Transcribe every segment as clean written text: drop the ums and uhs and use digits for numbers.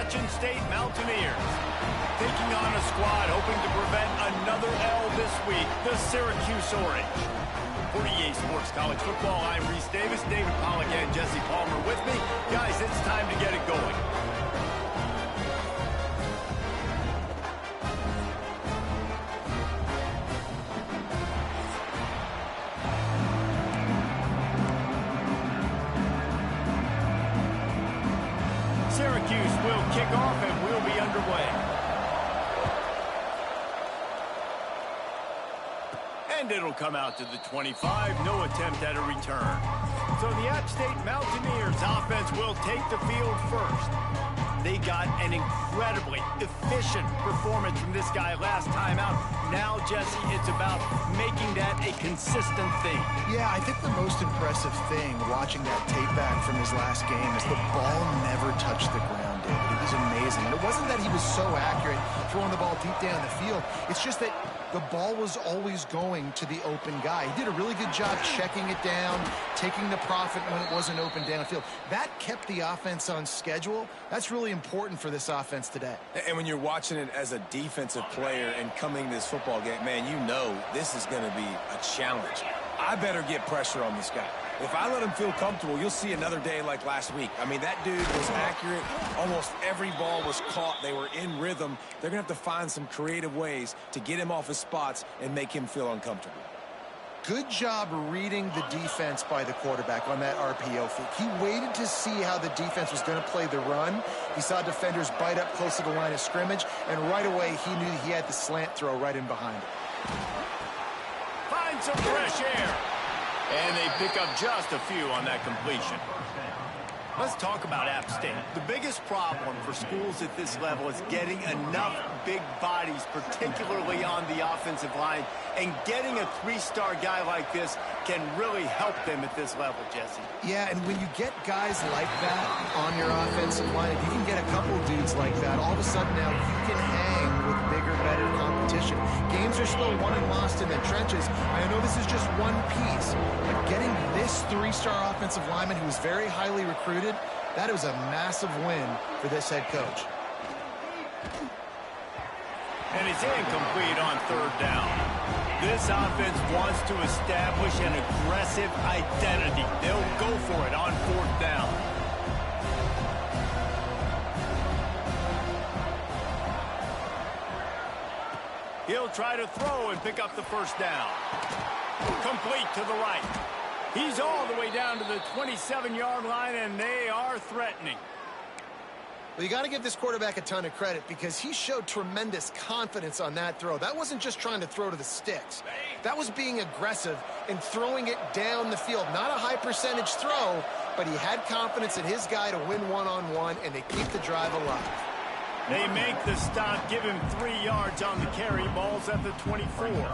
Appalachian State Mountaineers. Taking on a squad hoping to prevent another L this week, the Syracuse Orange. For EA Sports College Football, I'm Reese Davis, David Pollack, and Jesse Palmer with me. Guys, it's time to get it going. Syracuse will kick off and we'll be underway. And it'll come out to the 25, no attempt at a return. So the App State Mountaineers offense will take the field first. They got an incredibly efficient performance from this guy last time out. Now, Jesse, it's about making that a consistent thing. Yeah, I think the most impressive thing watching that tape back from his last game is the ball never touched the ground, David. It was amazing. And it wasn't that he was so accurate throwing the ball deep down the field. It's just that the ball was always going to the open guy. He did a really good job checking it down, taking the profit when it wasn't open downfield. That kept the offense on schedule. That's really important for this offense today. And when you're watching it as a defensive player and coming to this football game, man, you know this is going to be a challenge. I better get pressure on this guy. If I let him feel comfortable, you'll see another day like last week. I mean, that dude was accurate. Almost every ball was caught. They were in rhythm. They're going to have to find some creative ways to get him off his spots and make him feel uncomfortable. Good job reading the defense by the quarterback on that RPO fake. He waited to see how the defense was going to play the run. He saw defenders bite up close to the line of scrimmage, and right away he knew he had the slant throw right in behind it. Find some fresh air. And they pick up just a few on that completion. Let's talk about App State. The biggest problem for schools at this level is getting enough big bodies, particularly on the offensive line, and getting a three-star guy like this can really help them at this level, Jesse. Yeah, and when you get guys like that on your offensive line, if you can get a couple dudes like that, all of a sudden now you can hang with bigger, better competition. Games are still won and lost in the trenches. I know this is just one piece, but getting this three-star offensive lineman who was very highly recruited, that was a massive win for this head coach. And it's incomplete on third down. This offense wants to establish an aggressive identity. They'll go for it on fourth down. He'll try to throw and pick up the first down. Complete to the right. He's all the way down to the 27-yard line, and they are threatening. Well, you got to give this quarterback a ton of credit because he showed tremendous confidence on that throw. That wasn't just trying to throw to the sticks. That was being aggressive and throwing it down the field. Not a high-percentage throw, but he had confidence in his guy to win one-on-one, and they keep the drive alive. They make the stop, give him 3 yards on the carry. Ball's at the 24.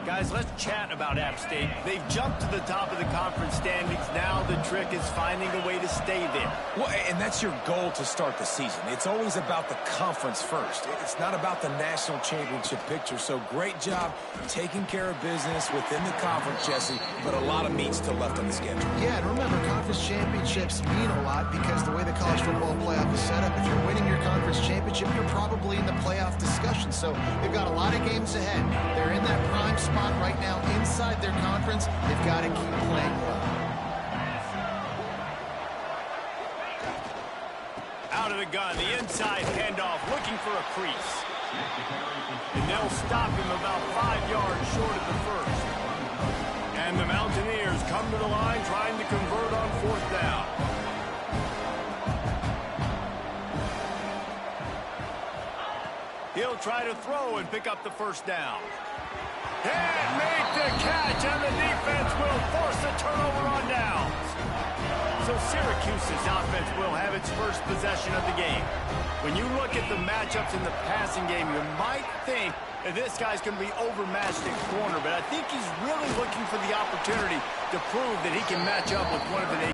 Guys, let's chat about App State. They've jumped to the top of the conference standings. Now the trick is finding a way to stay there. Well, and that's your goal to start the season. It's always about the conference first. It's not about the national championship picture. So great job taking care of business within the conference, Jesse, but a lot of meat still left on the schedule. Yeah, and remember, conference championships mean a lot because the way the college football playoff is set up, if you're winning your conference championship, you're probably in the playoff discussion. So they've got a lot of games ahead. They're in that prime spot right now inside their conference. They've got to keep playing well. Out of the gun, the inside handoff, looking for a crease. And they'll stop him about 5 yards short of the first. And the Mountaineers come to the line trying to convert on fourth down. He'll try to throw and pick up the first down. And make the catch, and the defense will force a turnover on downs. So Syracuse's offense will have its first possession of the game. When you look at the matchups in the passing game, you might think that this guy's going to be overmatched at corner, but I think he's really looking for the opportunity to prove that he can match up with one of the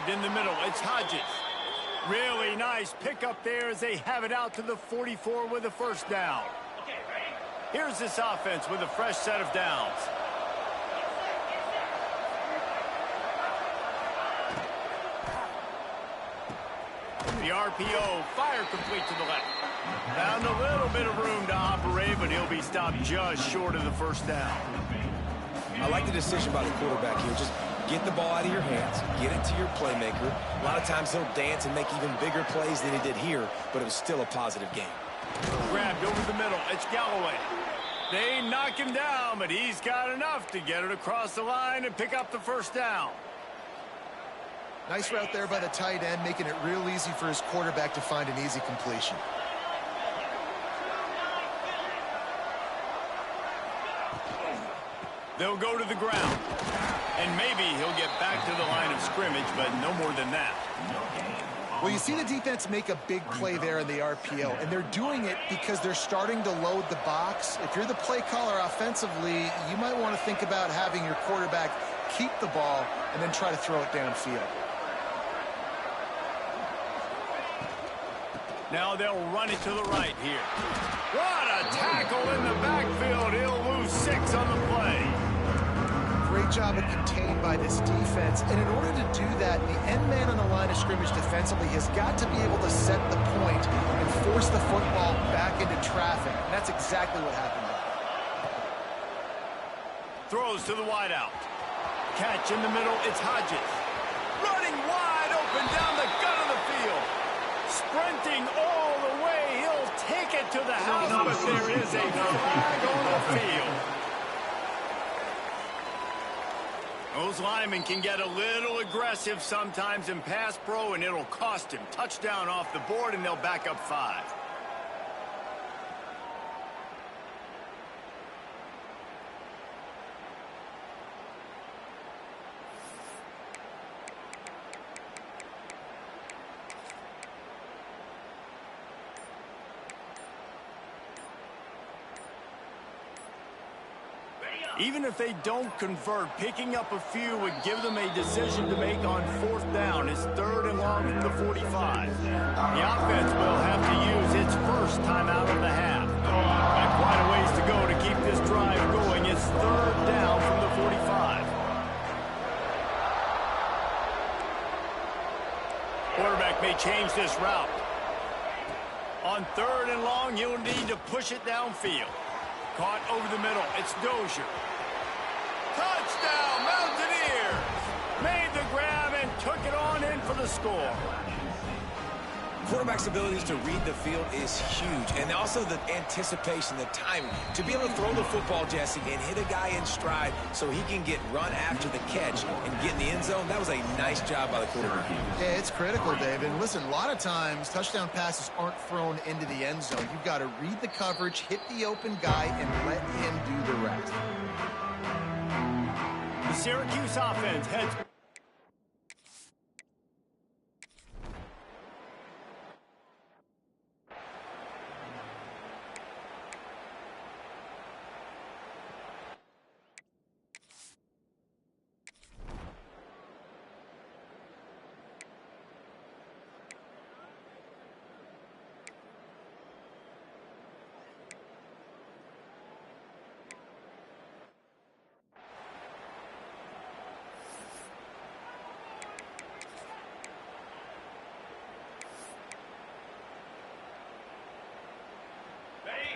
grabbed in the middle. It's Hodges. Really nice pickup there as they have it out to the 44 with a first down. Here's this offense with a fresh set of downs. The RPO, fire complete to the left. Found a little bit of room to operate, but he'll be stopped just short of the first down. I like the decision by the quarterback here. Just get the ball out of your hands, get it to your playmaker. A lot of times he'll dance and make even bigger plays than he did here, but it was still a positive game. Grabbed over the middle. It's Galloway. They knock him down, but he's got enough to get it across the line and pick up the first down. Nice route there by the tight end, making it real easy for his quarterback to find an easy completion. They'll go to the ground. And maybe he'll get back to the line of scrimmage, but no more than that. Well, you see the defense make a big play there in the RPO, and they're doing it because they're starting to load the box. If you're the play caller offensively, you might want to think about having your quarterback keep the ball and then try to throw it downfield. Now they'll run it to the right here. What a tackle in the backfield. He'll lose 6 on the play. Great job of contained by this defense. And in order to do that, the end man on the line of scrimmage defensively has got to be able to set the point and force the football back into traffic. And that's exactly what happened there. Throws to the wideout. Catch in the middle. It's Hodges. Running wide open down the gut of the field. Sprinting all the way. He'll take it to the house, but there is a flag on the field. Those linemen can get a little aggressive sometimes in pass pro, and it'll cost him. Touchdown off the board, and they'll back up 5. Even if they don't convert, picking up a few would give them a decision to make on 4th down. It's 3rd and long from the 45. The offense will have to use its first timeout of the half. Got quite a ways to go to keep this drive going. It's 3rd down from the 45. Quarterback may change this route. On 3rd and long, you'll need to push it downfield. Caught over the middle. It's Dozier. Touchdown, Mountaineers! Made the grab and took it on in for the score. Quarterback's abilities to read the field is huge, and also the anticipation, the timing. To be able to throw the football, Jesse, and hit a guy in stride so he can get run after the catch and get in the end zone, that was a nice job by the quarterback. Yeah, it's critical, David. And listen, a lot of times touchdown passes aren't thrown into the end zone. You've got to read the coverage, hit the open guy, and let him do the rest. The Syracuse offense heads...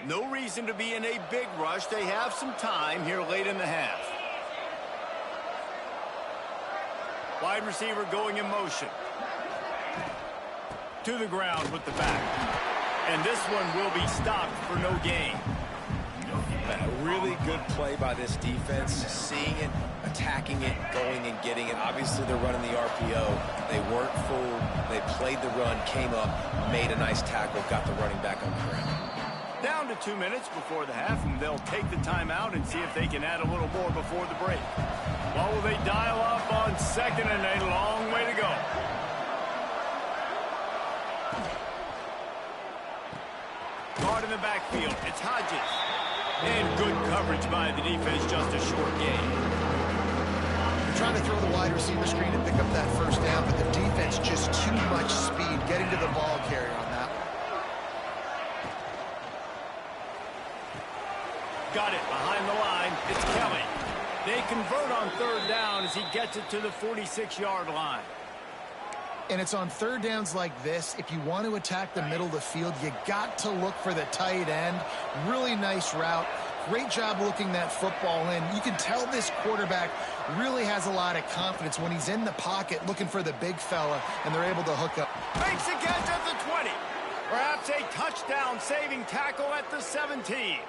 No reason to be in a big rush. They have some time here late in the half. Wide receiver going in motion. To the ground with the back. And this one will be stopped for no gain. A really good play by this defense, seeing it, attacking it, going and getting it. Obviously, they're running the RPO. They weren't fooled. They played the run, came up, made a nice tackle, got the running back on the ground. Down to 2 minutes before the half, and they'll take the timeout and see if they can add a little more before the break. Well, will they dial up on 2nd and a long way to go? Guard in the backfield. It's Hodges. And good coverage by the defense, just a short gain. trying to throw the wide receiver screen and pick up that first down, but the defense just too much speed getting to the ball carrier on that one. Got it behind the line. It's Kelly. They convert on third down as he gets it to the 46-yard line. And it's on third downs like this, if you want to attack the middle of the field, you got to look for the tight end. Really nice route. Great job looking that football in. You can tell this quarterback really has a lot of confidence when he's in the pocket looking for the big fella, and they're able to hook up. Makes a catch at the 20. Perhaps a touchdown-saving tackle at the 17.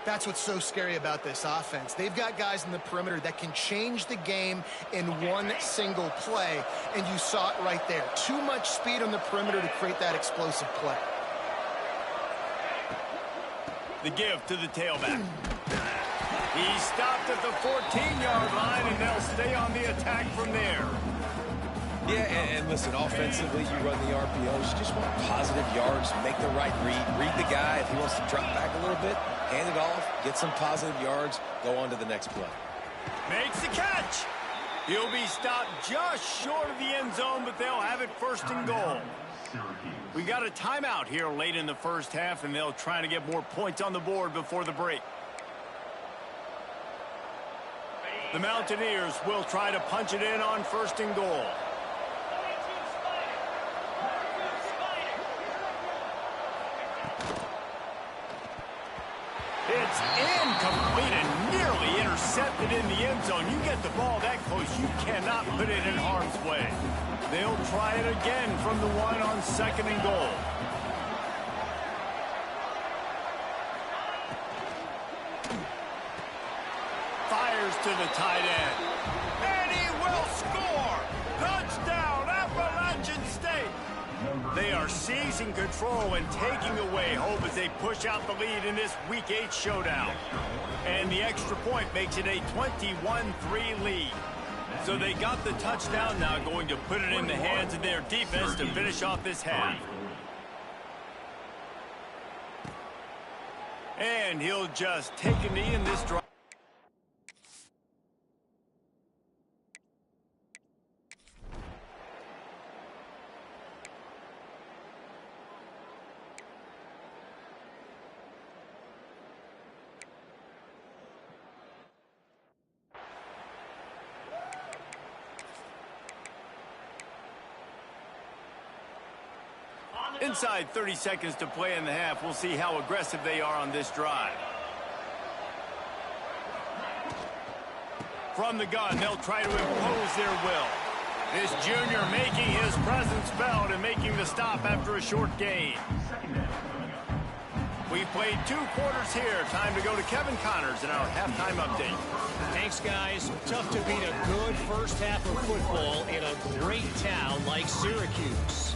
That's what's so scary about this offense. They've got guys in the perimeter that can change the game in one single play, and you saw it right there. Too much speed on the perimeter to create that explosive play. The give to the tailback. He stopped at the 14-yard line, and they'll stay on the attack from there. Yeah, and listen, offensively, you run the RPOs. You just want positive yards, make the right read the guy. If he wants to drop back a little bit, hand it off, get some positive yards, go on to the next play. Makes the catch. He'll be stopped just short of the end zone, but they'll have it first and goal. We got a timeout here late in the first half, and they'll try to get more points on the board before the break. The Mountaineers will try to punch it in on first and goal. It's incomplete and nearly intercepted in the end zone. You get the ball that close, you cannot put it in harm's way. They'll try it again from the one on second and goal. Fires to the tight end. And he will score! Touchdown, Appalachian State! They are seizing control and taking away hope as they push out the lead in this Week 8 showdown. And the extra point makes it a 21-3 lead. So they got the touchdown, now going to put it in the hands of their defense to finish off this half. And he'll just take a knee in this drive. Inside 30 seconds to play in the half. We'll see how aggressive they are on this drive. From the gun, they'll try to impose their will. This junior making his presence felt and making the stop after a short gain. We played 2 quarters here. Time to go to Kevin Connors in our halftime update. Thanks, guys. Tough to beat a good first half of football in a great town like Syracuse.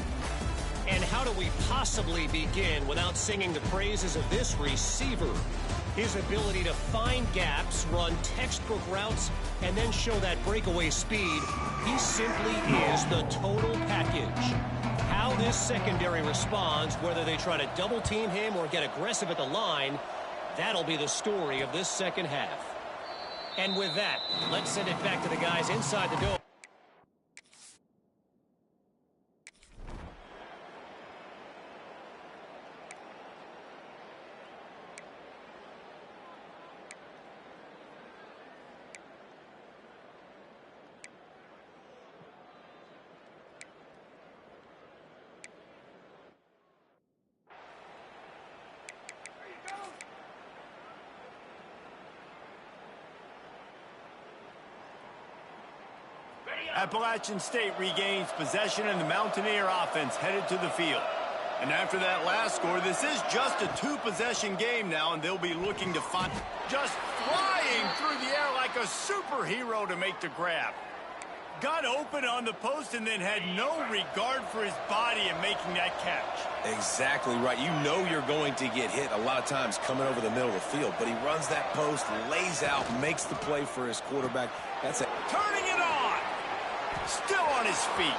And how do we possibly begin without singing the praises of this receiver? His ability to find gaps, run textbook routes, and then show that breakaway speed. He simply is the total package. How this secondary responds, whether they try to double team him or get aggressive at the line, that'll be the story of this second half. And with that, let's send it back to the guys inside the door. Appalachian State regains possession and the Mountaineer offense headed to the field. And after that last score, this is just a 2-possession game now, and they'll be looking to find just flying through the air like a superhero to make the grab. Got open on the post and then had no regard for his body in making that catch. Exactly right. You know you're going to get hit a lot of times coming over the middle of the field, but he runs that post, lays out, makes the play for his quarterback. That's it. Turning it on. Still on his feet.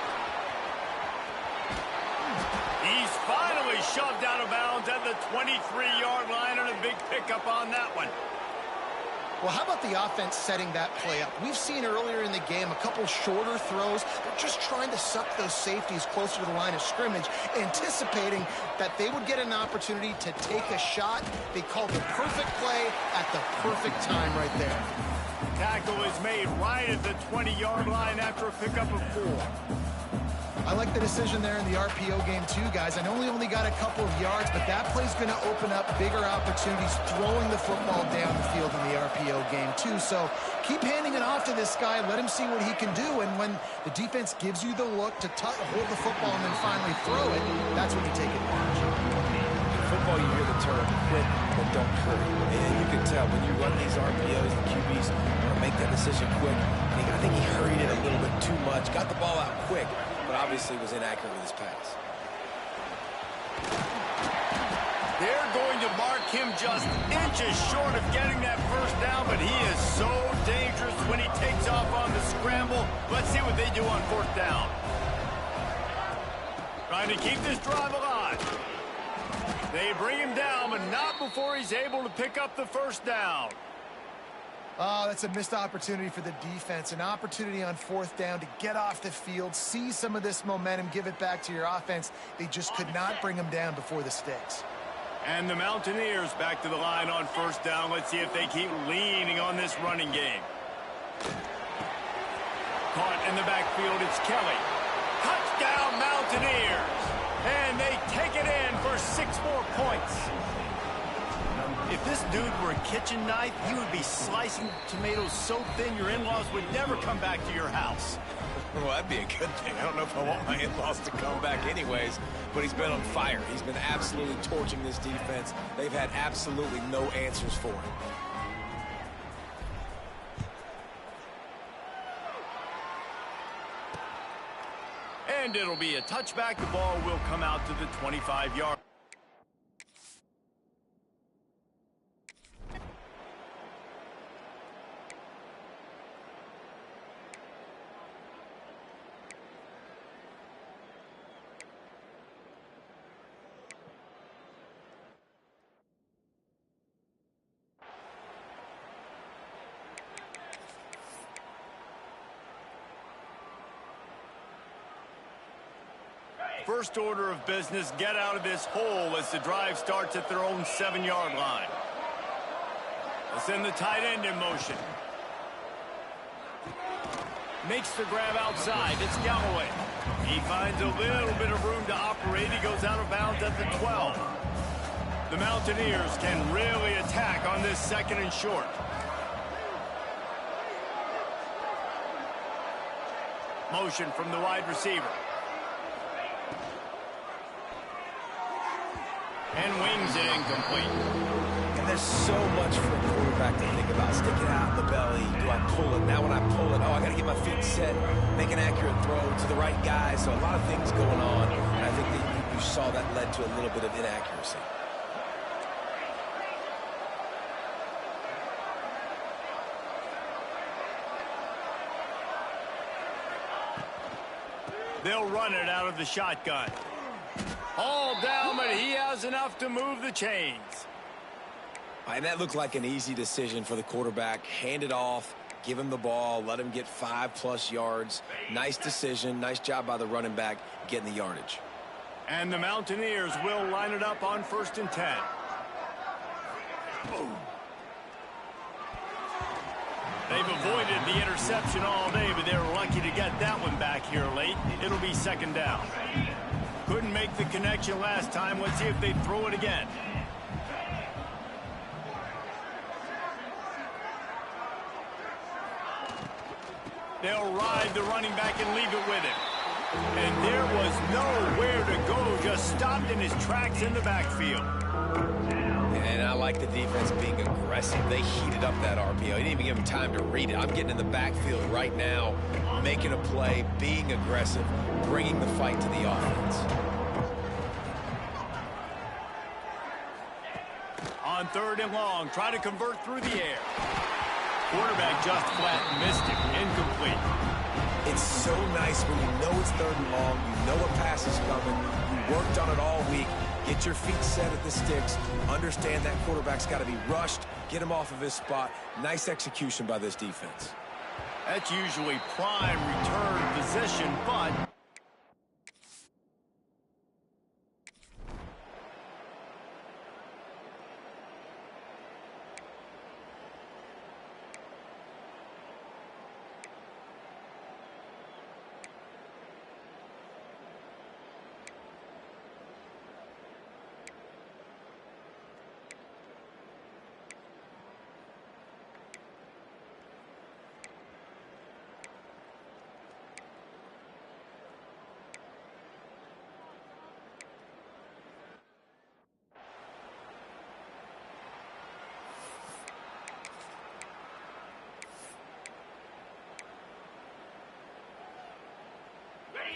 He's finally shoved out of bounds at the 23-yard line, and a big pickup on that one. Well, how about the offense setting that play up? We've seen earlier in the game a couple shorter throws. They're just trying to suck those safeties closer to the line of scrimmage, anticipating that they would get an opportunity to take a shot. They called the perfect play at the perfect time right there. Tackle is made right at the 20-yard line after a pickup of 4. I like the decision there in the RPO game too, guys. I know we only got a couple of yards, but that play's going to open up bigger opportunities throwing the football down the field in the RPO game too. So keep handing it off to this guy. Let him see what he can do. And when the defense gives you the look to hold the football and then finally throw it, that's when you take advantage. In football, you hear the term, quit but don't hurry. And you can tell when you run these RPOs, the QBs want to make that decision quick. And I think he hurried it a little bit too much, got the ball out quick, but obviously was inaccurate with his pass. They're going to mark him just inches short of getting that first down, but he is so dangerous when he takes off on the scramble. Let's see what they do on 4th down. Trying to keep this drive alive. They bring him down, but not before he's able to pick up the first down. Oh, that's a missed opportunity for the defense. An opportunity on 4th down to get off the field, see some of this momentum, give it back to your offense. They just could not bring him down before the sticks. And the Mountaineers back to the line on 1st down. Let's see if they keep leaning on this running game. Caught in the backfield, it's Kelly. Touchdown, Mountaineers! And they take it in for 6 more points. If this dude were a kitchen knife, he would be slicing tomatoes so thin your in-laws would never come back to your house. Well, that'd be a good thing. I don't know if I want my in-laws to come back anyways, but he's been on fire. He's been absolutely torching this defense. They've had absolutely no answers for him. And it'll be a touchback. The ball will come out to the 25-yard. First order of business, get out of this hole as the drive starts at their own 7-yard line. They'll send the tight end in motion. Makes the grab outside. It's Galloway. He finds a little bit of room to operate. He goes out of bounds at the 12. The Mountaineers can really attack on this 2nd and short. Motion from the wide receiver. And wings it incomplete. And there's so much for a quarterback to think about. Stick it out in the belly. Do I pull it? Now when I pull it, I got to get my feet set, make an accurate throw to the right guy. So a lot of things going on. And I think that you saw that led to a little bit of inaccuracy. They'll run it out of the shotgun. All down, but he has enough to move the chains. And that looked like an easy decision for the quarterback. Hand it off, give him the ball, let him get 5+ yards. Nice decision. Nice job by the running back getting the yardage. And the Mountaineers will line it up on 1st and 10. They've avoided the interception all day, but they were lucky to get that one back here late. It'll be 2nd down. Couldn't make the connection last time. Let's see if they throw it again. They'll ride the running back and leave it with him. And there was nowhere to go, just stopped in his tracks in the backfield. And I like the defense being aggressive. They heated up that RPO. He didn't even give him time to read it. I'm getting in the backfield right now, making a play, being aggressive, bringing the fight to the offense. On 3rd and long, try to convert through the air. Quarterback just flat missed it. Incomplete. It's so nice when you know it's 3rd and long, you know a pass is coming, you worked on it all week, get your feet set at the sticks, understand that quarterback's got to be rushed, get him off of his spot. Nice execution by this defense. That's usually prime return position, but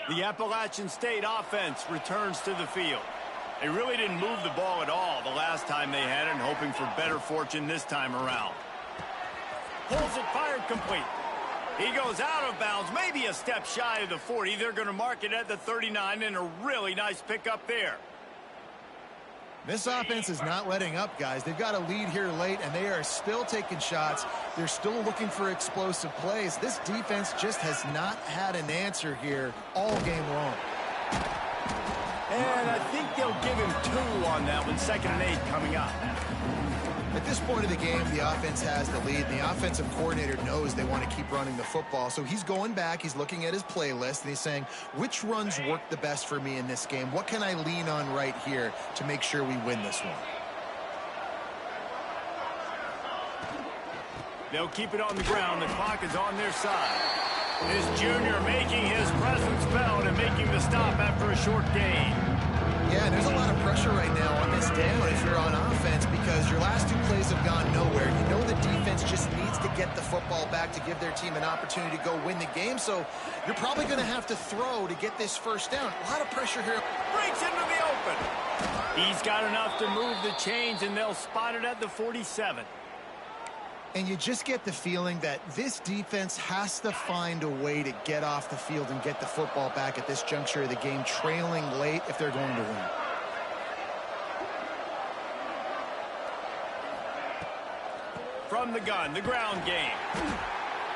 the Appalachian State offense returns to the field. They really didn't move the ball at all the last time they had it, and hoping for better fortune this time around. Pulls it, fired complete. He goes out of bounds, maybe a step shy of the 40. They're going to mark it at the 39, and a really nice pickup there. This offense is not letting up, guys. They've got a lead here late, and they are still taking shots. They're still looking for explosive plays. This defense just has not had an answer here all game long. And I think they'll give him 2 on that one. 2nd and 8 coming up. At this point of the game, the offense has the lead. The offensive coordinator knows they want to keep running the football. So he's going back, he's looking at his playlist, and he's saying, which runs work the best for me in this game? What can I lean on right here to make sure we win this one? They'll keep it on the ground. The clock is on their side. This junior making his presence felt and making the stop after a short gain. Yeah, there's a lot of pressure right now on this down if you're on offense, because your last 2 plays have gone nowhere. You know the defense just needs to get the football back to give their team an opportunity to go win the game, so you're probably going to have to throw to get this 1st down. A lot of pressure here. Breaks into the open. He's got enough to move the chains, and they'll spot it at the 47. And you just get the feeling that this defense has to find a way to get off the field and get the football back at this juncture of the game, trailing late if they're going to win. From the gun, the ground game.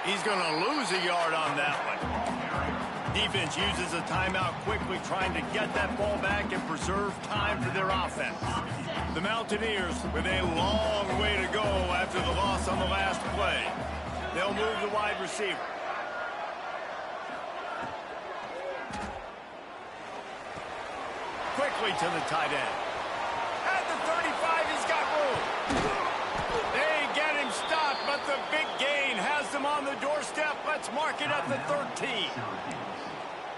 He's going to lose a yard on that one. Defense uses a timeout quickly, trying to get that ball back and preserve time for their offense. The Mountaineers with a long way to go after the loss on the last play. They'll move the wide receiver. Quickly to the tight end. At the 35, he's got room. They get him stopped, but the big gain has them on the doorstep. Let's mark it at the 13.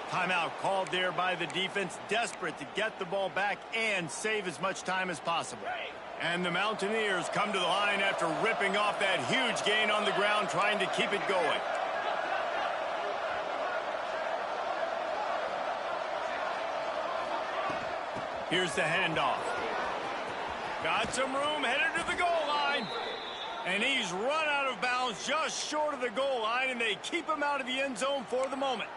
Timeout called there by the defense, desperate to get the ball back and save as much time as possible. And the Mountaineers come to the line after ripping off that huge gain on the ground, trying to keep it going. Here's the handoff. Got some room, headed to the goal line. And he's run out of bounds just short of the goal line, and they keep him out of the end zone for the moment.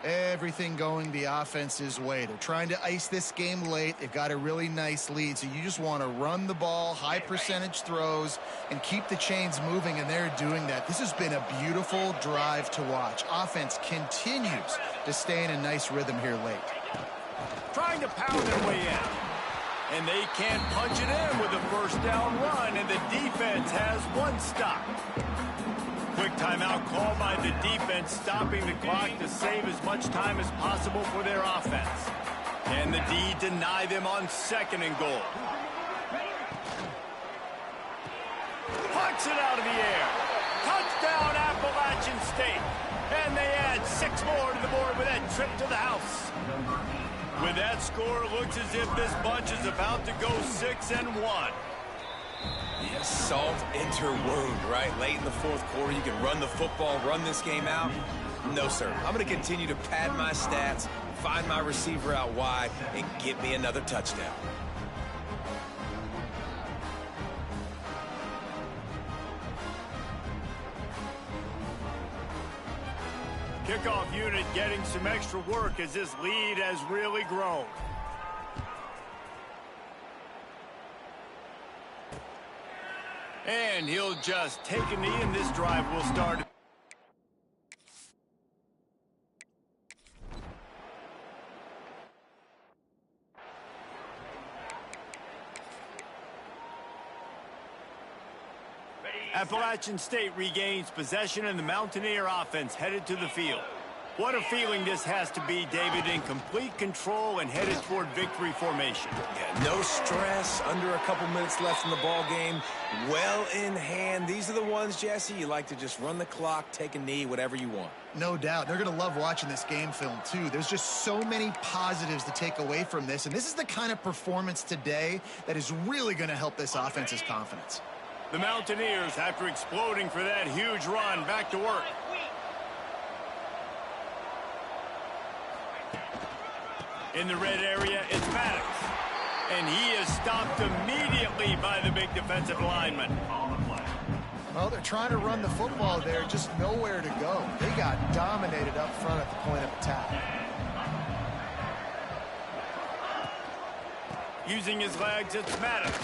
Everything going the offense's way. They're trying to ice this game late. They've got a really nice lead, so you just want to run the ball, high percentage throws, and keep the chains moving, and they're doing that. This has been a beautiful drive to watch. Offense continues to stay in a nice rhythm here late. Trying to pound their way in. And they can't punch it in with a 1st down run, and the defense has 1 stop. Quick timeout called by the defense, stopping the clock to save as much time as possible for their offense. And the D deny them on 2nd and goal. Pucks it out of the air. Touchdown, Appalachian State. And they add 6 more to the board with that trip to the house. With that score, it looks as if this bunch is about to go 6-1. Yeah, salt enter wound, right? Late in the 4th quarter, you can run the football, run this game out. No, sir. I'm going to continue to pad my stats, find my receiver out wide, and get me another touchdown. Kickoff unit getting some extra work as this lead has really grown. And he'll just take a knee, and this drive will start. Appalachian State regains possession, and the Mountaineer offense headed to the field. What a feeling this has to be, David, in complete control and headed toward victory formation. Yeah, no stress, under a couple minutes left in the ball game, well in hand. These are the ones, Jesse, you like to just run the clock, take a knee, whatever you want. No doubt. They're going to love watching this game film, too. There's just so many positives to take away from this, and this is the kind of performance today that is really going to help this offense's confidence. The Mountaineers, after exploding for that huge run, back to work. In the red area, it's Maddox. And he is stopped immediately by the big defensive lineman. Well, they're trying to run the football there, just nowhere to go. They got dominated up front at the point of attack. Using his legs, it's Maddox.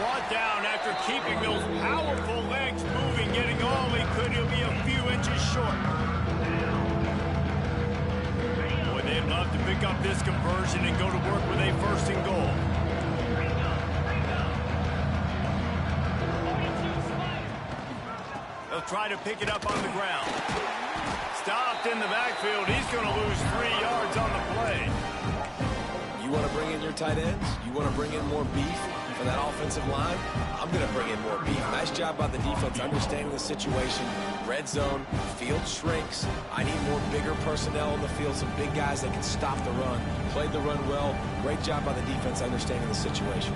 Brought down after keeping those powerful legs moving, getting all he could. He'll be a few inches short. Boy, they'd love to pick up this conversion and go to work with a first and goal. They'll try to pick it up on the ground. Stopped in the backfield. He's going to lose 3 yards on the play. You want to bring in your tight ends? You want to bring in more beef for that offensive line? I'm going to bring in more beef. Nice job by the defense understanding the situation. Red zone, field shrinks. I need more bigger personnel on the field, some big guys that can stop the run. Played the run well. Great job by the defense understanding the situation.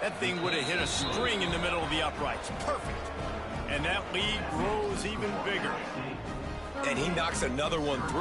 That thing would have hit a string in the middle of the uprights. Perfect. And that lead grows even bigger. And he knocks another one through.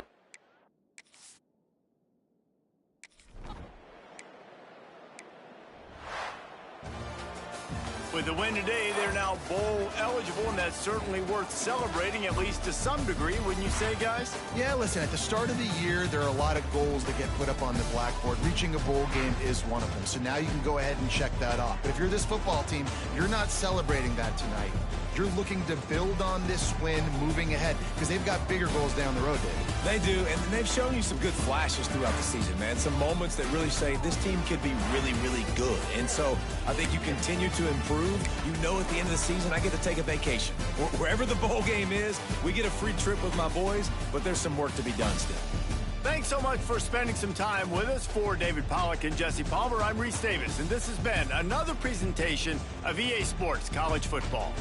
With the win today, they're now bowl eligible, and that's certainly worth celebrating, at least to some degree, wouldn't you say, guys? Yeah, listen, at the start of the year, there are a lot of goals that get put up on the blackboard. Reaching a bowl game is one of them. So now you can go ahead and check that off. But if you're this football team, you're not celebrating that tonight. You're looking to build on this win moving ahead because they've got bigger goals down the road, David. They do, and they've shown you some good flashes throughout the season, man. Some moments that really say this team could be really, really good. And so I think you continue to improve. You know at the end of the season, I get to take a vacation. Wherever the bowl game is, we get a free trip with my boys, but there's some work to be done still. Thanks so much for spending some time with us. For David Pollack and Jesse Palmer, I'm Reese Davis, and this has been another presentation of EA Sports College Football.